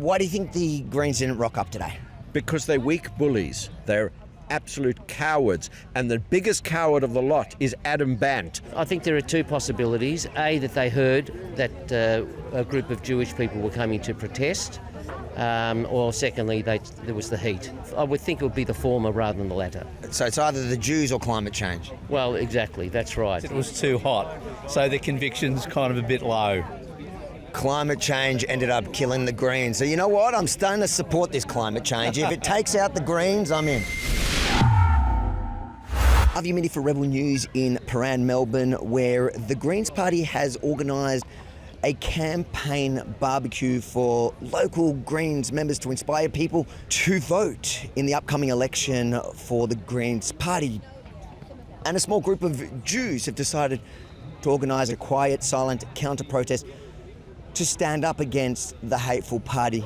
Why do you think the Greens didn't rock up today? Because they're weak bullies. They're absolute cowards. And the biggest coward of the lot is Adam Bant. I think there are two possibilities. A, that they heard that a group of Jewish people were coming to protest, or secondly, there was the heat. I would think it would be the former rather than the latter. So it's either the Jews or climate change. Well, exactly, that's right. It was too hot, so the conviction's kind of a bit low. Climate change ended up killing the Greens. So you know what? I'm starting to support this climate change. If it takes out the Greens, I'm in. I'm Yemini for Rebel News in Paran, Melbourne, where the Greens Party has organised a campaign barbecue for local Greens members to inspire people to vote in the upcoming election for the Greens Party. And a small group of Jews have decided to organise a quiet, silent counter-protest to stand up against the hateful party.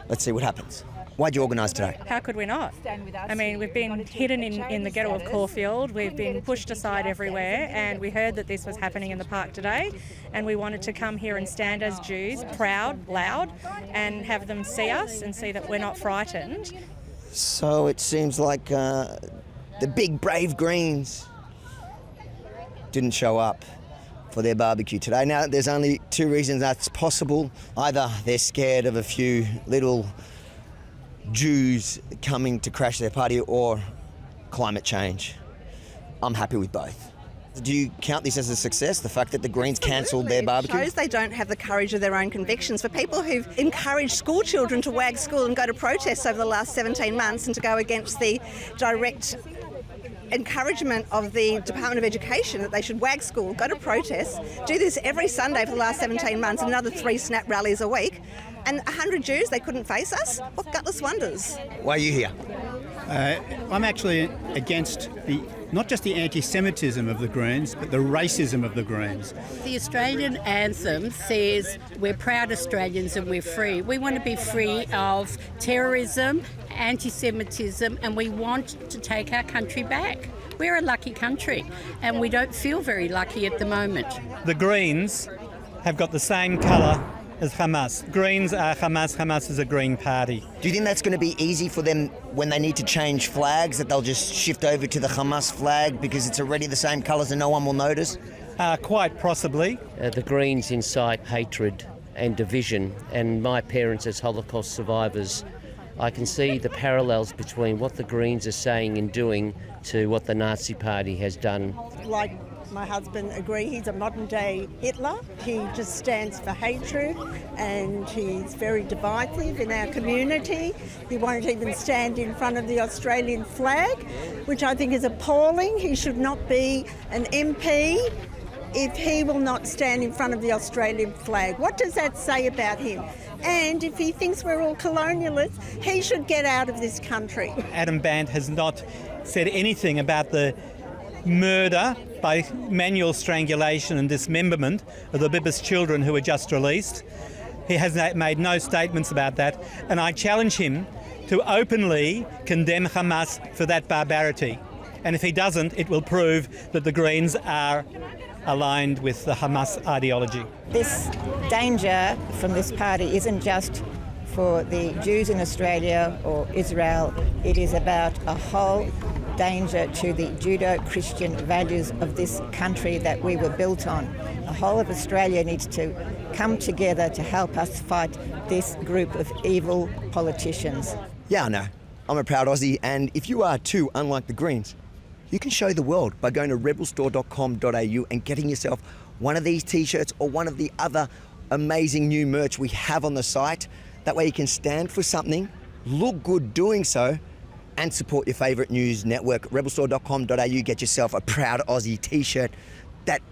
Let's see what happens. Why'd you organise today? How could we not? I mean, we've been hidden in the ghetto of Caulfield, we've been pushed aside everywhere, and we heard that this was happening in the park today, and we wanted to come here and stand as Jews, proud, loud, and have them see us and see that we're not frightened. So it seems like the big brave Greens didn't show up for their barbecue today. Now, there's only two reasons that's possible. Either they're scared of a few little Jews coming to crash their party, or climate change. I'm happy with both. Do you count this as a success, the fact that the Greens cancelled their barbecue? It shows they don't have the courage of their own convictions. For people who've encouraged school children to wag school and go to protests over the last 17 months and to go against the direct encouragement of the Department of Education that they should wag school, go to protests, do this every Sunday for the last 17 months, another 3 snap rallies a week, and 100 Jews, they couldn't face us? What gutless wonders? Why are you here? I'm actually against not just the antisemitism of the Greens, but the racism of the Greens. The Australian anthem says we're proud Australians and we're free. We want to be free of terrorism, antisemitism, and we want to take our country back. We're a lucky country, and we don't feel very lucky at the moment. The Greens have got the same colour as Hamas. Greens are Hamas, Hamas is a Green Party. Do you think that's going to be easy for them when they need to change flags, that they'll just shift over to the Hamas flag because it's already the same colours and no one will notice? Quite possibly. The Greens incite hatred and division, and my parents as Holocaust survivors, I can see the parallels between what the Greens are saying and doing to what the Nazi Party has done. Like my husband agree, he's a modern day Hitler. He just stands for hatred and he's very divisive in our community. He won't even stand in front of the Australian flag, which I think is appalling. He should not be an MP if he will not stand in front of the Australian flag. What does that say about him? And if he thinks we're all colonialists, he should get out of this country. Adam Bant has not said anything about the murder by manual strangulation and dismemberment of the Bibis children who were just released. He has made no statements about that, and I challenge him to openly condemn Hamas for that barbarity. And if he doesn't, it will prove that the Greens are aligned with the Hamas ideology. This danger from this party isn't just for the Jews in Australia or Israel. It is about a whole danger to the Judo-Christian values of this country that we were built on. The whole of Australia needs to come together to help us fight this group of evil politicians. Yeah, I know. I'm a proud Aussie, and if you are too, unlike the Greens, you can show the world by going to rebelstore.com.au and getting yourself one of these t-shirts or one of the other amazing new merch we have on the site. That way you can stand for something, look good doing so, and support your favourite news network. Rebelstore.com.au, get yourself a proud Aussie t-shirt that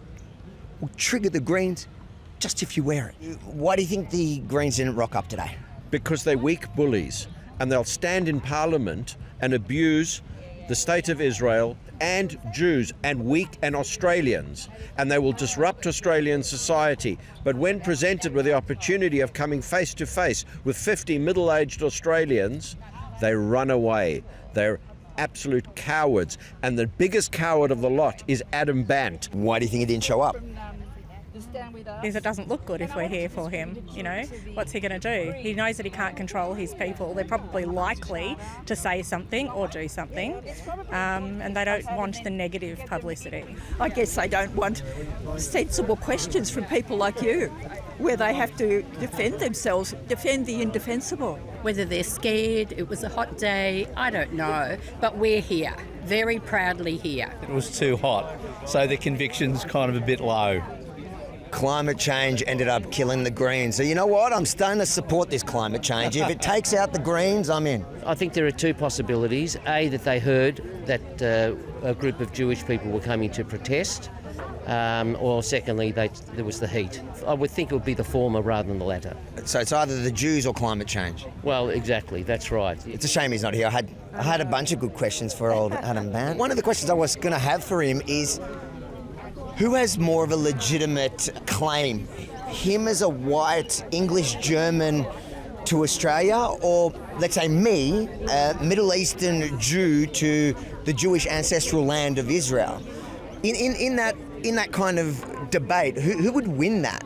will trigger the Greens just if you wear it. Why do you think the Greens didn't rock up today? Because they're weak bullies, and they'll stand in Parliament and abuse the State of Israel and Jews and Australians, and they will disrupt Australian society. But when presented with the opportunity of coming face to face with 50 middle-aged Australians, they run away. They're absolute cowards, and the biggest coward of the lot is Adam Bant. Why do you think he didn't show up? is it doesn't look good if we're here for him. You know, what's he going to do? He knows that he can't control his people. They're probably likely to say something or do something, and they don't want the negative publicity. I guess they don't want sensible questions from people like you, where they have to defend themselves, defend the indefensible. Whether they're scared, it was a hot day, I don't know, but we're here, very proudly here. It was too hot, so the conviction's kind of a bit low. Climate change ended up killing the Greens. So you know what? I'm starting to support this climate change. If it takes out the Greens, I'm in. I think there are two possibilities. A, that they heard that a group of Jewish people were coming to protest, or secondly, there was the heat. I would think it would be the former rather than the latter. So it's either the Jews or climate change. Well, exactly, that's right. It's a shame he's not here. I had a bunch of good questions for old Adam Ban. One of the questions I was going to have for him is, who has more of a legitimate claim? Him as a white English-German to Australia, or let's say me, a Middle Eastern Jew to the Jewish ancestral land of Israel? In that kind of debate, who would win that?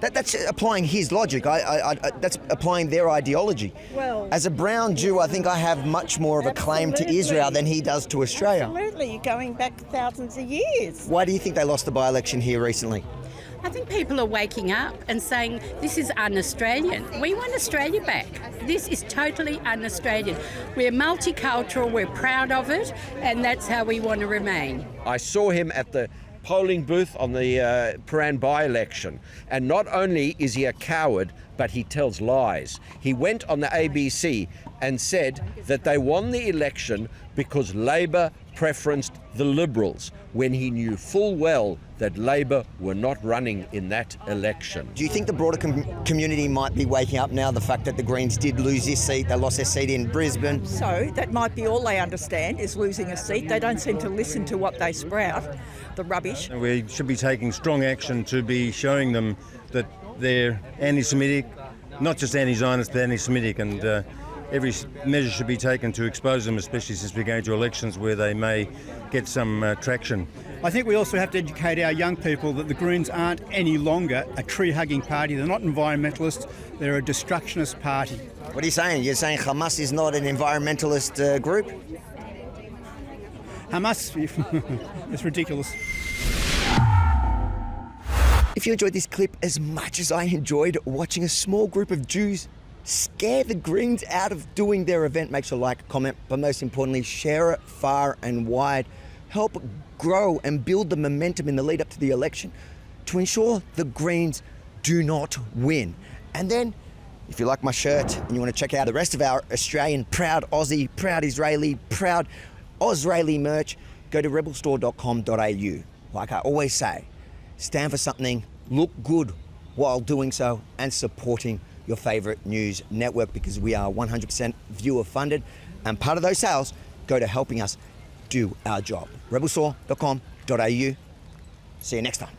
That's applying his logic. That's applying their ideology. Well, as a brown Jew, I think I have much more of a claim to Israel than he does to Australia. Absolutely, going back thousands of years. Why do you think they lost the by-election here recently? I think people are waking up and saying, this is un-Australian. We want Australia back. This is totally un-Australian. We're multicultural, we're proud of it, and that's how we want to remain. I saw him at the polling booth on the Paran by-election, and not only is he a coward, but he tells lies. He went on the ABC and said that they won the election because Labor preferenced the Liberals, when he knew full well that Labor were not running in that election. Do you think the broader community might be waking up now, the fact that the Greens did lose this seat, they lost their seat in Brisbane? So that might be all they understand, is losing a seat. They don't seem to listen to what they sprout, the rubbish. We should be taking strong action to be showing them that they're anti-Semitic, not just anti-Zionist, but anti-Semitic, and every measure should be taken to expose them, especially since we're going to elections where they may get some traction. I think we also have to educate our young people that the Greens aren't any longer a tree-hugging party. They're not environmentalists, they're a destructionist party. What are you saying? You're saying Hamas is not an environmentalist group? Hamas, it's ridiculous. If you enjoyed this clip as much as I enjoyed watching a small group of Jews scare the Greens out of doing their event, make sure to like, comment, but most importantly, share it far and wide. Help grow and build the momentum in the lead up to the election to ensure the Greens do not win. And then, if you like my shirt and you want to check out the rest of our Australian, proud Aussie, proud Israeli, proud Australi merch, go to rebelstore.com.au. Like I always say, stand for something, look good while doing so, and supporting your favourite news network, because we are 100% viewer funded, and part of those sales go to helping us do our job. rebelstore.com.au. See you next time.